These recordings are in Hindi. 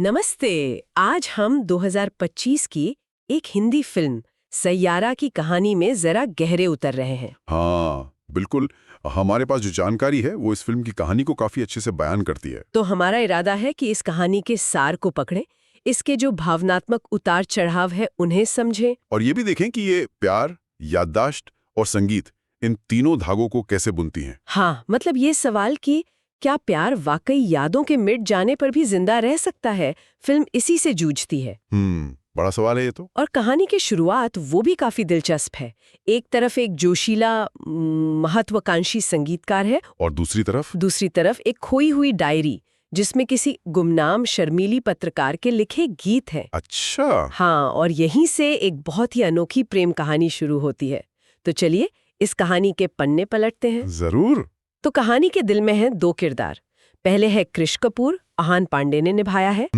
नमस्ते। आज हम 2025 की एक हिंदी फिल्म सैयारा की कहानी में जरा गहरे उतर रहे हैं। हाँ, बिल्कुल। हमारे पास जो जानकारी है वो इस फिल्म की कहानी को काफी अच्छे से बयान करती है। तो हमारा इरादा है कि इस कहानी के सार को पकड़ें, इसके जो भावनात्मक उतार चढ़ाव है उन्हें समझें। और ये भी देखें कि ये प्यार, याददाश्त और संगीत, इन तीनों धागों को कैसे बुनती हैं। हाँ, मतलब ये सवाल कि क्या प्यार वाकई यादों के मिट जाने पर भी जिंदा रह सकता है, फिल्म इसी से जूझती है। बड़ा सवाल है ये तो। और कहानी की शुरुआत वो भी काफी दिलचस्प है। एक तरफ एक जोशीला महत्वाकांक्षी संगीतकार है, और दूसरी तरफ एक खोई हुई डायरी जिसमें किसी गुमनाम शर्मीली पत्रकार के लिखे गीत हैं। अच्छा। हाँ, और यहीं से एक बहुत ही अनोखी प्रेम कहानी शुरू होती है। तो चलिए इस कहानी के पन्ने पलटते हैं। जरूर। तो कहानी के दिल में हैं दो किरदार। पहले है कृष कपूर, आहान पांडे ने निभाया है।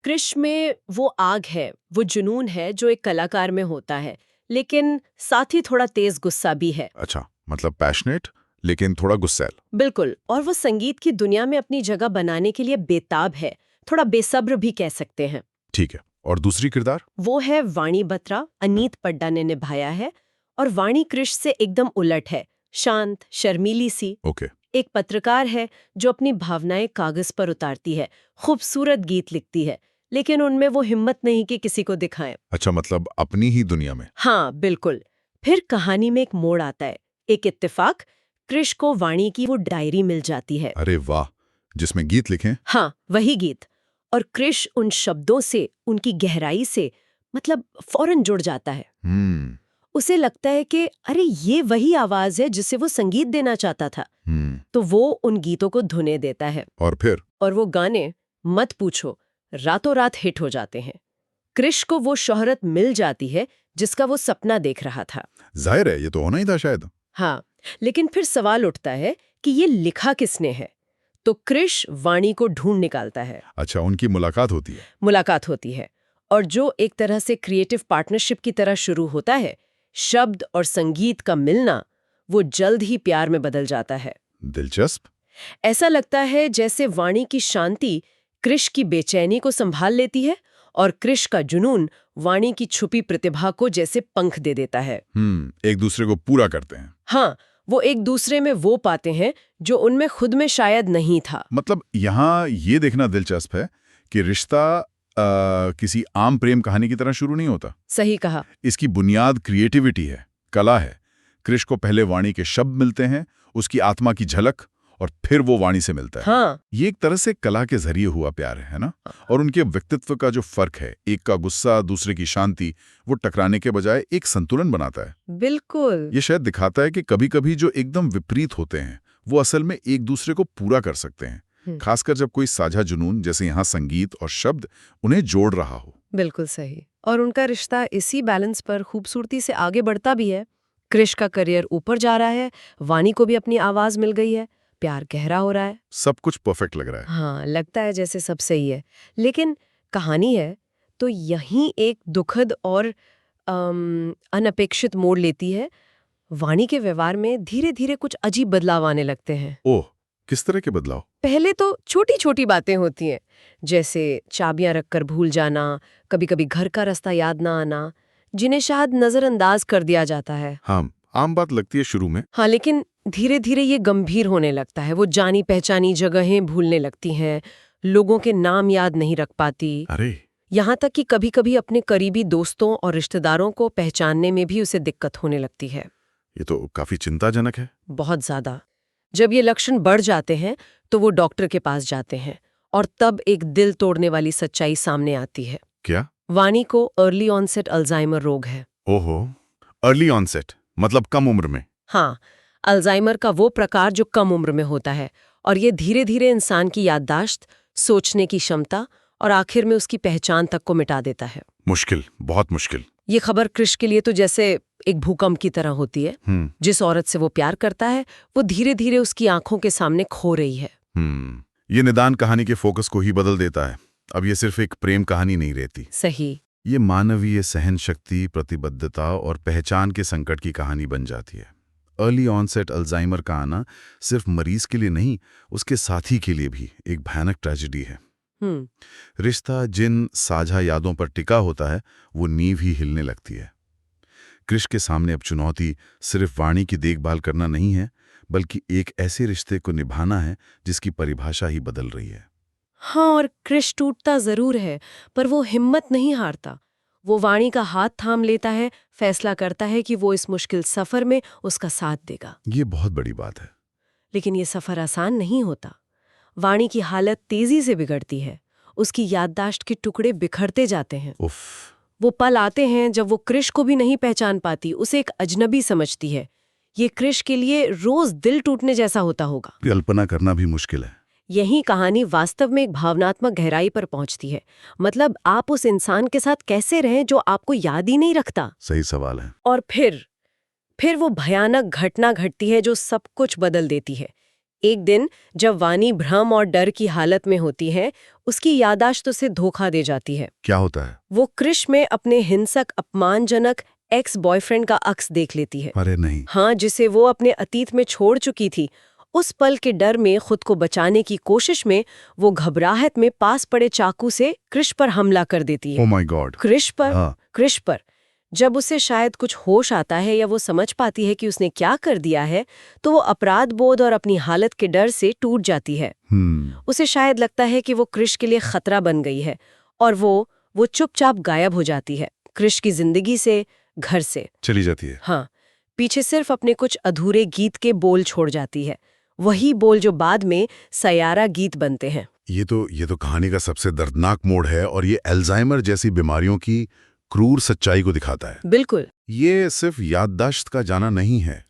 कृष में वो आग है, वो जुनून है जो एक कलाकार में होता है, लेकिन साथ ही थोड़ा तेज गुस्सा भी है। अच्छा, मतलब पैशनेट लेकिन थोड़ा गुस्सैल। बिल्कुल। और वो संगीत की दुनिया में अपनी जगह बनाने के लिए बेताब है, थोड़ा बेसब्र भी कह सकते हैं। ठीक है। और दूसरी किरदार? वो है वाणी बत्रा, अनीत पड्डा ने निभाया है। और वाणी कृष से एकदम उलट है, शांत, शर्मीली सी। ओके। एक पत्रकार है जो अपनी भावनाएं कागज पर उतारती है, खूबसूरत गीत लिखती है, लेकिन उनमें वो हिम्मत नहीं कि किसी को दिखाएं। अच्छा, मतलब अपनी ही दुनिया में। हाँ, बिल्कुल। फिर कहानी में एक मोड़ आता है। एक इत्तेफाक, कृष को वाणी की वो डायरी मिल जाती है। अरे वाह, जिसमें गीत लिखे। हाँ, वही गीत। और कृष उन शब्दों से, उनकी गहराई से मतलब फौरन जुड़ जाता है। उसे लगता है कि अरे ये वही आवाज है जिसे वो संगीत देना चाहता था। तो वो उन गीतों को धुने देता है। और वो गाने, मत पूछो, रातों रात हिट हो जाते हैं। कृष को वो शोहरत मिल जाती है जिसका वो सपना देख रहा था। जाहिर है, ये तो होना ही था शायद। हाँ, लेकिन फिर सवाल उठता है कि ये लिखा किसने है। तो कृष वाणी को ढूंढ निकालता है। अच्छा, उनकी मुलाकात होती है। और जो एक तरह से क्रिएटिव पार्टनरशिप की तरह शुरू होता है, शब्द और संगीत का मिलना, वो जल्द ही प्यार में बदल जाता है। दिलचस्प। ऐसा लगता है जैसे वाणी की शांति कृष की बेचैनी को संभाल लेती है और कृष का जुनून वाणी की छुपी प्रतिभा को जैसे पंख दे देता है। एक दूसरे को पूरा करते हैं। हाँ, वो एक दूसरे में वो पाते हैं जो उनमें खुद में शायद नहीं था। मतलब यहाँ ये देखना दिलचस्प है कि रिश्ता किसी आम प्रेम कहानी की तरह शुरू नहीं होता। सही कहा। इसकी बुनियाद क्रिएटिविटी है, कला है। कृष को पहले वाणी के शब्द मिलते हैं, उसकी आत्मा की झलक, और फिर वो वाणी से मिलता है। हाँ। ये एक तरह से कला के जरिए हुआ प्यार है ना? और उनके व्यक्तित्व का जो फर्क है, एक का गुस्सा, दूसरे की शांति, वो टकराने के बजाय एक संतुलन बनाता है। बिल्कुल। ये शायद दिखाता है कि कभी-कभी जो एकदम विपरीत होते हैं, वो असल में एक दूसरे को पूरा कर सकते हैं, खासकर जब कोई साझा जुनून, जैसे यहाँ संगीत और शब्द, उन्हें जोड़ रहा हो। बिल्कुल सही। और उनका रिश्ता इसी बैलेंस पर खूबसूरती से आगे बढ़ता भी है। कृष का करियर ऊपर जा रहा है, वाणी को भी अपनी आवाज मिल गई है, प्यार गहरा हो रहा है। सब कुछ परफेक्ट लग रहा है। हाँ, लगता है जैसे सब सही है। लेकिन कहानी है तो यहीं एक दुखद और अनपेक्षित मोड़ लेती है। वाणी के व्यवहार में धीरे धीरे कुछ अजीब बदलाव आने लगते हैं। ओह, किस तरह के बदलाव? पहले तो छोटी छोटी बातें होती हैं, जैसे चाबियां रखकर भूल जाना, कभी कभी घर का रास्ता याद ना आना, जिन्हें शायद नजरअंदाज कर दिया जाता है। हाँ, आम बात लगती है शुरू में। हाँ, लेकिन धीरे धीरे ये गंभीर होने लगता है। वो जानी पहचानी जगहें भूलने लगती हैं, लोगों के नाम याद नहीं रख पाती। अरे, यहाँ तक कि कभी कभी अपने करीबी दोस्तों और रिश्तेदारों को पहचानने में भी उसे दिक्कत होने लगती है। ये तो काफी चिंताजनक है। बहुत ज्यादा। जब ये लक्षण बढ़ जाते हैं तो वो डॉक्टर के पास जाते हैं और तब एक दिल तोड़ने वाली सच्चाई सामने आती है। क्या? वाणी को अर्ली ऑनसेट अल्जाइमर रोग है। ओहो, अर्ली ऑनसेट मतलब कम उम्र में? हाँ, अल्जाइमर का वो प्रकार जो कम उम्र में होता है, और ये धीरे धीरे इंसान की याददाश्त, सोचने की क्षमता और आखिर में उसकी पहचान तक को मिटा देता है। मुश्किल, बहुत मुश्किल। ये खबर कृष के लिए तो जैसे एक भूकंप की तरह होती है। जिस औरत से वो प्यार करता है, वो धीरे धीरे उसकी आंखों के सामने खो रही है। ये निदान कहानी के फोकस को ही बदल देता है। अब ये सिर्फ एक प्रेम कहानी नहीं रहती। सही। ये मानवीय सहन शक्ति, प्रतिबद्धता और पहचान के संकट की कहानी बन जाती है। अर्ली ऑनसेट अल्जाइमर का आना सिर्फ मरीज के लिए नहीं, उसके साथी के लिए भी एक भयानक ट्रेजेडी है। रिश्ता जिन साझा यादों पर टिका होता है वो नींव ही हिलने लगती है। कृष के सामने अब चुनौती सिर्फ वाणी की देखभाल करना नहीं है, बल्कि एक ऐसे रिश्ते को निभाना है जिसकी परिभाषा ही बदल रही है। हाँ, और कृष टूटता जरूर है, पर वो हिम्मत नहीं हारता। वो वाणी का हाथ थाम लेता है, फैसला करता है कि वो इस मुश्किल सफर में उसका साथ देगा। ये बहुत बड़ी बात है। लेकिन ये सफर आसान नहीं होता। वाणी की हालत तेजी से बिगड़ती है। उसकी याददाश्त के टुकड़े बिखरते जाते हैं। उफ। वो पल आते हैं जब वो कृष को भी नहीं पहचान पाती, उसे एक अजनबी समझती है। ये कृष के लिए रोज दिल टूटने जैसा होता होगा। कल्पना करना भी मुश्किल है। यही कहानी वास्तव में एक भावनात्मक गहराई पर पहुंचती है। मतलब आप उस इंसान के साथ कैसे रहें जो आपको याद ही नहीं रखता। सही सवाल है। और फिर वो भयानक घटना घटती है जो सब कुछ बदल देती है। एक दिन जब वाणी भ्रम और डर की हालत में होती है, उसकी याददाश्त उसे धोखा दे जाती है। क्या होता है? वो कृष में अपने हिंसक अपमानजनक एक्स बॉयफ्रेंड का अक्स देख लेती है। अरे नहीं। हाँ, जिसे वो अपने अतीत में छोड़ चुकी थी। उस पल के डर में, खुद को बचाने की कोशिश में, वो घबराहट में पास पड़े चाकू से कृष पर हमला कर देती है। Oh my God. कृष पर? हाँ। कृष पर। जब उसे शायद कुछ होश आता है या वो समझ पाती है कि उसने क्या कर दिया है, तो वो अपराध बोध और अपनी हालत के डर से टूट जाती है। उसे शायद लगता है कि वो कृष के लिए खतरा बन गई है, और वो चुपचाप गायब हो जाती है। कृष की जिंदगी से, घर से चली जाती है। हाँ, पीछे सिर्फ अपने कुछ अधूरे गीत के बोल छोड़ जाती है। वही बोल जो बाद में सयारा गीत बनते हैं। ये तो कहानी का सबसे दर्दनाक मोड़ है, और ये अल्जाइमर जैसी बीमारियों की क्रूर सच्चाई को दिखाता है। बिल्कुल। ये सिर्फ याददाश्त का जाना नहीं है,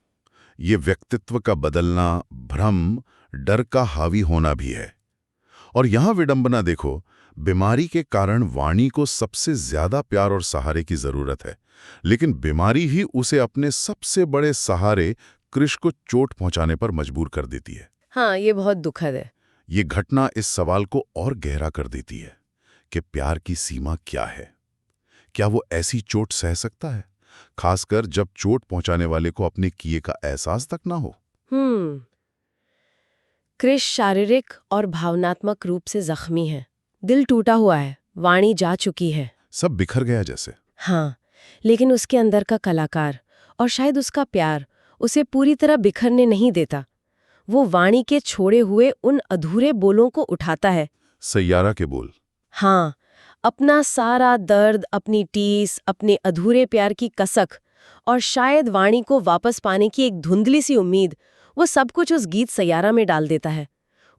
ये व्यक्तित्व का बदलना, भ्रम, डर का हावी होना भी है। और यहाँ विडंबना देखो, बीमारी के कारण वाणी को सबसे ज्यादा प्यार और सहारे की जरूरत है, लेकिन बीमारी ही उसे अपने सबसे बड़े सहारे कृष को चोट पहुंचाने पर मजबूर कर देती है। हाँ, ये बहुत दुखद है। ये घटना इस सवाल को और गहरा कर देती है कि प्यार की सीमा क्या है। क्या वो ऐसी चोट सह सकता है, खासकर जब चोट पहुंचाने वाले को अपने किए का एहसास तक ना हो? कृष शारीरिक और भावनात्मक रूप से जख्मी है। दिल टूटा हुआ है, वाणी जा चुकी है, सब बिखर गया जैसे। हाँ, लेकिन उसके अंदर का कलाकार और शायद उसका प्यार उसे पूरी तरह बिखरने नहीं देता। वो वाणी के छोड़े हुए उन अधूरे बोलों को उठाता है। सैयारा के बोल। हाँ, अपना सारा दर्द, अपनी टीस, अपने अधूरे प्यार की कसक, और शायद वाणी को वापस पाने की एक धुंधली सी उम्मीद, वो सब कुछ उस गीत सैयारा में डाल देता है।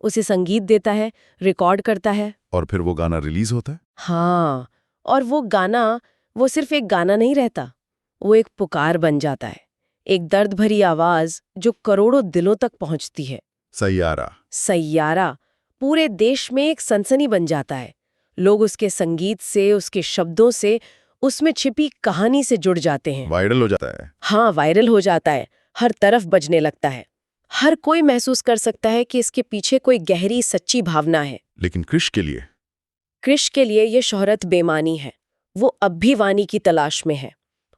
उसे संगीत देता है, रिकॉर्ड करता है। और फिर वो गाना रिलीज होता है। हाँ, और वो गाना, वो सिर्फ एक गाना नहीं रहता, वो एक पुकार बन जाता है। एक दर्द भरी आवाज जो करोड़ों दिलों तक पहुंचती है। सैयारा। सैयारा पूरे देश में एक सनसनी बन जाता है। लोग उसके संगीत से, उसके शब्दों से, उसमें छिपी कहानी से जुड़ जाते हैं। वायरल हो जाता है। हाँ, वायरल हो जाता है, हर तरफ बजने लगता है। हर कोई महसूस कर सकता है कि इसके पीछे कोई गहरी सच्ची भावना है। लेकिन कृष के लिए? कृष के लिए ये शोहरत बेमानी है। वो अब भी वाणी की तलाश में है,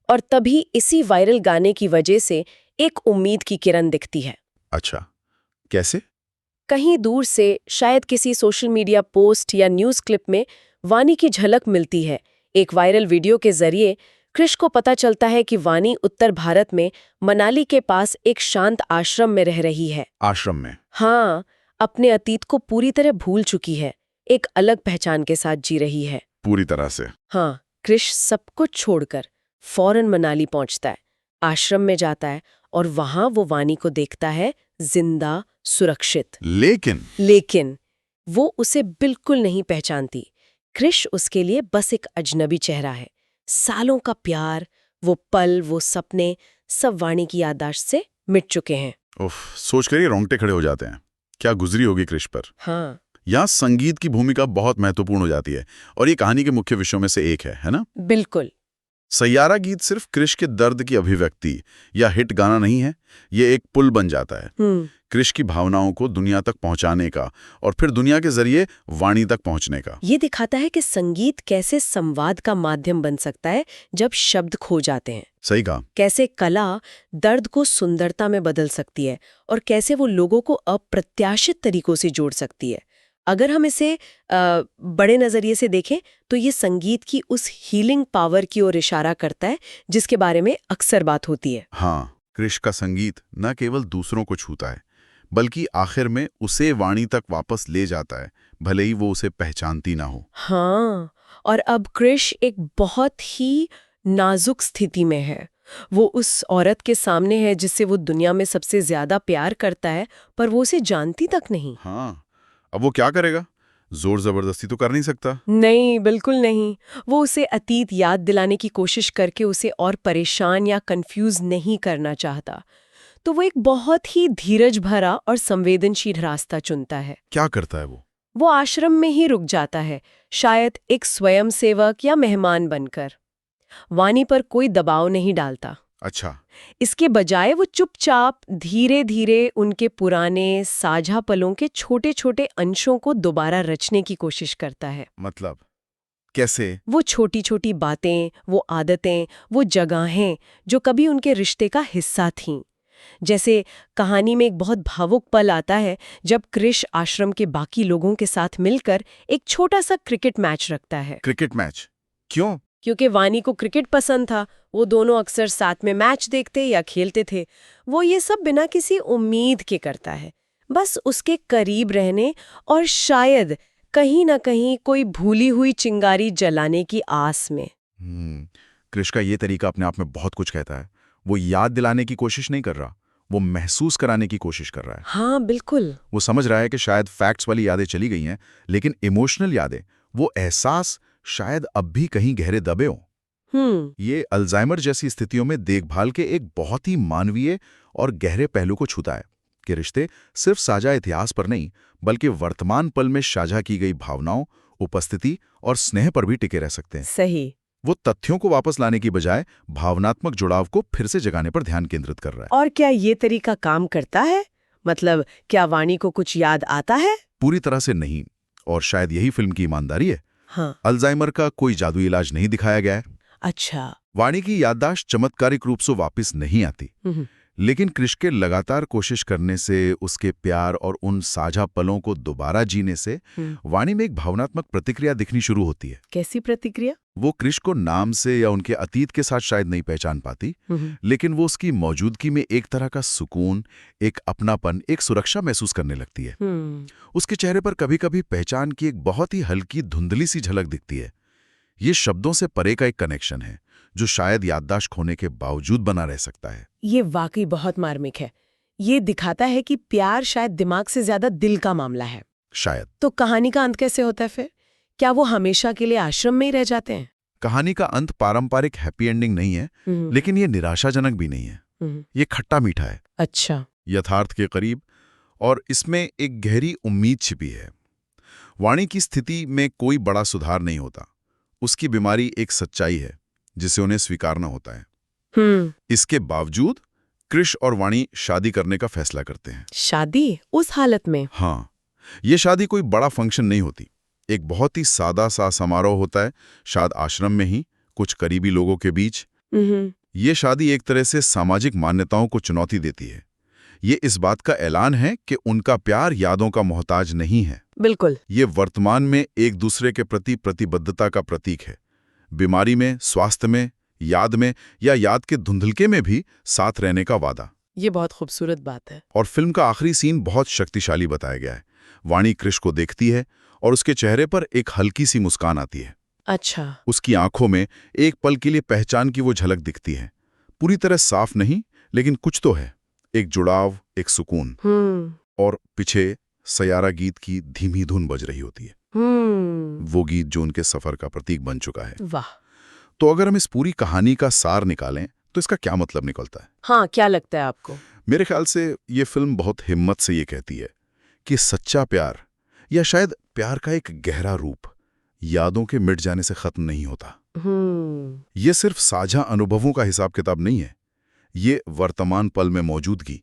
और तभी इसी वायरल गाने की वजह से एक उम्मीद की किरण दिखती है। अच्छा, कैसे? कहीं दूर से, शायद किसी सोशल मीडिया पोस्ट या न्यूज़ क्लिप में वाणी की झलक मिलती है। एक वायरल वीडियो के जरिए कृष को पता चलता है कि वाणी उत्तर भारत में मनाली के पास एक शांत आश्रम में रह रही है। आश्रम में? हाँ, अपने अतीत को पूरी तरह भूल चुकी है, एक अलग पहचान के साथ जी रही है। पूरी तरह से? हाँ, कृष सब कुछ छोड़कर फौरन मनाली पहुंचता है, आश्रम में जाता है, और वहां वो वाणी को देखता है, जिंदा, सुरक्षित। लेकिन वो उसे बिल्कुल नहीं पहचानती। कृष उसके लिए बस एक अजनबी चेहरा है। सालों का प्यार, वो पल, वो सपने, सब वाणी की याददाश्त से मिट चुके हैं। उफ, सोचकर ही रोंगटे खड़े हो जाते हैं। क्या गुजरी होगी कृष पर। हाँ, यहाँ संगीत की भूमिका बहुत महत्वपूर्ण हो जाती है, और ये कहानी के मुख्य विषयों में से एक है ना? बिल्कुल। सैयारा गीत सिर्फ कृष के दर्द की अभिव्यक्ति या हिट गाना नहीं है, ये एक पुल बन जाता है कृष की भावनाओं को दुनिया तक पहुंचाने का, और फिर दुनिया के जरिए वाणी तक पहुंचने का। ये दिखाता है कि संगीत कैसे संवाद का माध्यम बन सकता है जब शब्द खो जाते हैं। सही कहा। कैसे कला दर्द को सुंदरता में बदल सकती है, और कैसे वो लोगों को अप्रत्याशित तरीकों से जोड़ सकती है। अगर हम इसे बड़े नजरिए से देखें तो ये संगीत की उस हीलिंग पावर की ओर इशारा करता है जिसके बारे में अक्सर बात होती है। हाँ, कृष का संगीत न केवल दूसरों को छूता है बल्कि आखिर में उसे वाणी तक वापस ले जाता है, भले ही वो उसे पहचानती ना हो। हाँ, और अब कृष एक बहुत ही नाजुक स्थिति में है। वो उस औरत के सामने है जिससे वो दुनिया में सबसे ज्यादा प्यार करता है, पर वो उसे जानती तक नहीं। हाँ, अब वो क्या करेगा? जोर जबरदस्ती तो कर नहीं सकता। नहीं, बिल्कुल नहीं। वो उसे अतीत याद दिलाने की कोशिश करके उसे और परेशान या कंफ्यूज नहीं करना चाहता। तो वो एक बहुत ही धीरज भरा और संवेदनशील रास्ता चुनता है। क्या करता है वो? वो आश्रम में ही रुक जाता है, शायद एक स्वयंसेवक या मेहमान बनकर। वाणी पर कोई दबाव नहीं डालता। अच्छा। इसके बजाय वो चुपचाप धीरे धीरे उनके पुराने साझा पलों के छोटे छोटे अंशों को दोबारा रचने की कोशिश करता है। मतलब कैसे? वो छोटी छोटी बातें, वो आदतें, वो जगहें जो कभी उनके रिश्ते का हिस्सा थीं। जैसे कहानी में एक बहुत भावुक पल आता है जब कृष आश्रम के बाकी लोगों के साथ मिलकर एक छोटा सा क्रिकेट मैच रखता है। Cricket match? क्यों? क्योंकि वानी को क्रिकेट पसंद था, वो दोनों अक्सर साथ में मैच देखते या खेलते थे। वो ये सब बिना किसी उम्मीद के करता है, बस उसके करीब रहने और शायद कहीं ना कहीं कोई भूली हुई चिंगारी जलाने की आस में। कृष का ये तरीका अपने आप में बहुत कुछ कहता है। वो याद दिलाने की कोशिश नहीं कर रहा, वो महसूस कराने की कोशिश कर रहा है। हाँ, बिल्कुल। वो समझ रहा है कि शायद फैक्ट्स वाली यादें चली गई हैं, लेकिन इमोशनल यादें, वो एहसास शायद अब भी कहीं गहरे दबे हों। ये अल्जाइमर जैसी स्थितियों में देखभाल के एक बहुत ही मानवीय और गहरे पहलू को छूता है कि रिश्ते सिर्फ साझा इतिहास पर नहीं, बल्कि वर्तमान पल में साझा की गई भावनाओं, उपस्थिति और स्नेह पर भी टिके रह सकते हैं। सही। वो तथ्यों को वापस लाने की बजाय भावनात्मक जुड़ाव को फिर से जगाने पर ध्यान केंद्रित कर रहा है। और क्या ये तरीका काम करता है? मतलब क्या वाणी को कुछ याद आता है? पूरी तरह से नहीं, और शायद यही फिल्म की ईमानदारी है। हाँ। अल्जाइमर का कोई जादुई इलाज नहीं दिखाया गया है। अच्छा। वाणी की याददाश्त चमत्कारिक रूप से वापस नहीं आती, लेकिन कृष के लगातार कोशिश करने से, उसके प्यार और उन साझा पलों को दोबारा जीने से वाणी में एक भावनात्मक प्रतिक्रिया दिखनी शुरू होती है। कैसी प्रतिक्रिया? वो कृष को नाम से या उनके अतीत के साथ शायद नहीं पहचान पाती, लेकिन वो उसकी मौजूदगी में एक तरह का सुकून, एक अपनापन, एक सुरक्षा महसूस करने लगती है। उसके चेहरे पर कभी-कभी पहचान की एक बहुत ही हल्की धुंधली सी झलक दिखती है। ये शब्दों से परे का एक कनेक्शन है जो शायद याददाश्त खोने के बावजूद बना रह सकता है। ये वाकई बहुत मार्मिक है। ये दिखाता है कि प्यार शायद दिमाग से ज्यादा दिल का मामला है। शायद। तो कहानी का अंत कैसे होता है फिर? क्या वो हमेशा के लिए आश्रम में ही रह जाते हैं? कहानी का अंत पारंपरिक हैप्पी एंडिंग नहीं है, लेकिन ये निराशाजनक भी नहीं है। ये खट्टा मीठा है। अच्छा। यथार्थ के करीब, और इसमें एक गहरी उम्मीद छिपी है। वाणी की स्थिति में कोई बड़ा सुधार नहीं होता। उसकी बीमारी एक सच्चाई है जिसे उन्हें स्वीकारना होता है। इसके बावजूद कृष और वाणी शादी करने का फैसला करते हैं। शादी? उस हालत में? हाँ, ये शादी कोई बड़ा फंक्शन नहीं होती। एक बहुत ही सादा सा समारोह होता है, शायद आश्रम में ही, कुछ करीबी लोगों के बीच। ये शादी एक तरह से सामाजिक मान्यताओं को चुनौती देती है। ये इस बात का ऐलान है कि उनका प्यार यादों का मोहताज नहीं है। बिल्कुल। ये वर्तमान में एक दूसरे के प्रति प्रतिबद्धता का प्रतीक है। बीमारी में, स्वास्थ्य में, याद में या याद के धुंधलके में भी साथ रहने का वादा। ये बहुत खूबसूरत बात है। और फिल्म का आखिरी सीन बहुत शक्तिशाली बताया गया है। वाणी कृष को देखती है और उसके चेहरे पर एक हल्की सी मुस्कान आती है। अच्छा। उसकी आंखों में एक पल के लिए पहचान की वो झलक दिखती है। पूरी तरह साफ नहीं, लेकिन कुछ तो है। एक जुड़ाव, एक सुकून। और पीछे सयारा गीत की धीमी धुन बज रही होती है। वो गीत जो उनके सफर का प्रतीक बन चुका है। वाह। तो अगर हम इस पूरी कहानी का सार निकालें तो इसका क्या मतलब निकलता है? हाँ, क्या लगता है आपको? मेरे ख्याल से ये फिल्म बहुत हिम्मत से ये कहती है कि सच्चा प्यार, या शायद प्यार का एक गहरा रूप, यादों के मिट जाने से खत्म नहीं होता। ये सिर्फ साझा अनुभवों का हिसाब किताब नहीं है। ये वर्तमान पल में मौजूदगी,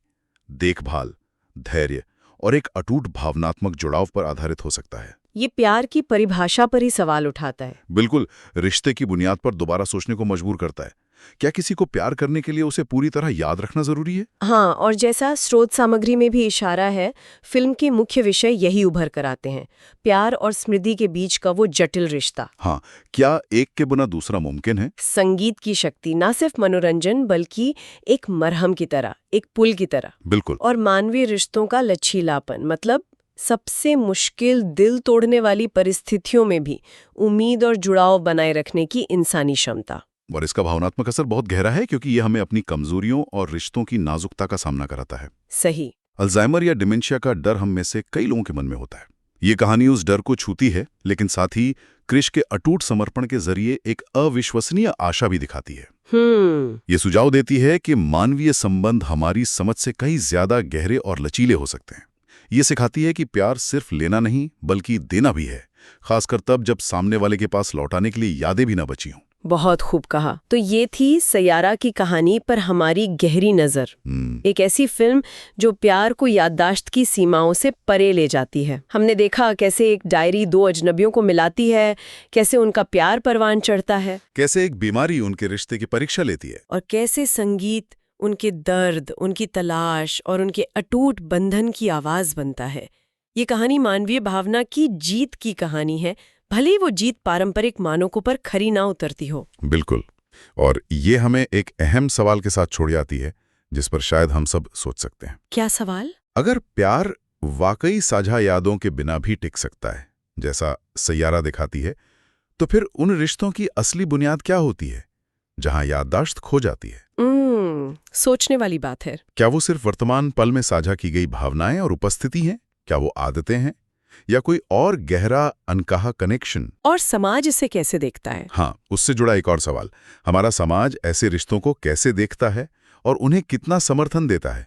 देखभाल, धैर्य और एक अटूट भावनात्मक जुड़ाव पर आधारित हो सकता है। ये प्यार की परिभाषा पर ही सवाल उठाता है। बिल्कुल, रिश्ते की बुनियाद पर दोबारा सोचने को मजबूर करता है क्या किसी को प्यार करने के लिए उसे पूरी तरह याद रखना जरूरी है? हाँ, और जैसा स्रोत सामग्री में भी इशारा है, फिल्म के मुख्य विषय यही उभर कर आते हैं, प्यार और स्मृति के बीच का वो जटिल रिश्ता। हाँ, क्या एक के बिना दूसरा मुमकिन है? संगीत की शक्ति न सिर्फ मनोरंजन बल्कि एक मरहम की तरह, एक पुल की तरह। बिल्कुल। और मानवीय रिश्तों का लचीलापन, मतलब सबसे मुश्किल दिल तोड़ने वाली परिस्थितियों में भी उम्मीद और जुड़ाव बनाए रखने की इंसानी क्षमता। और इसका भावनात्मक असर बहुत गहरा है क्योंकि ये हमें अपनी कमजोरियों और रिश्तों की नाजुकता का सामना कराता है। सही। अल्जाइमर या डिमेंशिया का डर हम में से कई लोगों के मन में होता है। ये कहानी उस डर को छूती है, लेकिन साथ ही क्रिश के अटूट समर्पण के जरिए एक अविश्वसनीय आशा भी दिखाती है। ये सुझाव देती है कि मानवीय संबंध हमारी समझ से कहीं ज्यादा गहरे और लचीले हो सकते हैं। ये सिखाती है कि प्यार सिर्फ लेना नहीं बल्कि देना भी है, खासकर तब जब सामने वाले के पास लौटाने के लिए यादें भी ना बची हों। बहुत खूब कहा। तो ये थी सैयारा की कहानी पर हमारी गहरी नजर। एक ऐसी फिल्म जो प्यार को याददाश्त की सीमाओं से परे ले जाती है। हमने देखा कैसे एक डायरी दो अजनबियों को मिलाती है, कैसे उनका प्यार परवान चढ़ता है, कैसे एक बीमारी उनके रिश्ते की परीक्षा लेती है, और कैसे संगीत उनके दर्द, उनकी तलाश और उनके अटूट बंधन की आवाज बनता है। ये कहानी मानवीय भावना की जीत की कहानी है, भले ही वो जीत पारंपरिक मानकों पर खरी ना उतरती हो। बिल्कुल। और ये हमें एक अहम सवाल के साथ छोड़ जाती है जिस पर शायद हम सब सोच सकते हैं। क्या सवाल? अगर प्यार वाकई साझा यादों के बिना भी टिक सकता है, जैसा सैयारा दिखाती है, तो फिर उन रिश्तों की असली बुनियाद क्या होती है जहां याददाश्त खो जाती है? सोचने वाली बात है। क्या वो सिर्फ वर्तमान पल में साझा की गई भावनाएं और उपस्थिति हैं? क्या वो आदतें हैं या कोई और गहरा अनकहा कनेक्शन? और समाज इसे कैसे देखता है? हाँ, उससे जुड़ा एक और सवाल, हमारा समाज ऐसे रिश्तों को कैसे देखता है और उन्हें कितना समर्थन देता है?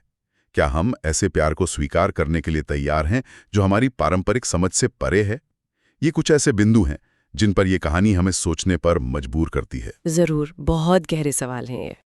क्या हम ऐसे प्यार को स्वीकार करने के लिए तैयार हैं जो हमारी पारंपरिक समझ से परे है? ये कुछ ऐसे बिंदु हैं जिन पर यह कहानी हमें सोचने पर मजबूर करती है। जरूर, बहुत गहरे सवाल हैं ये।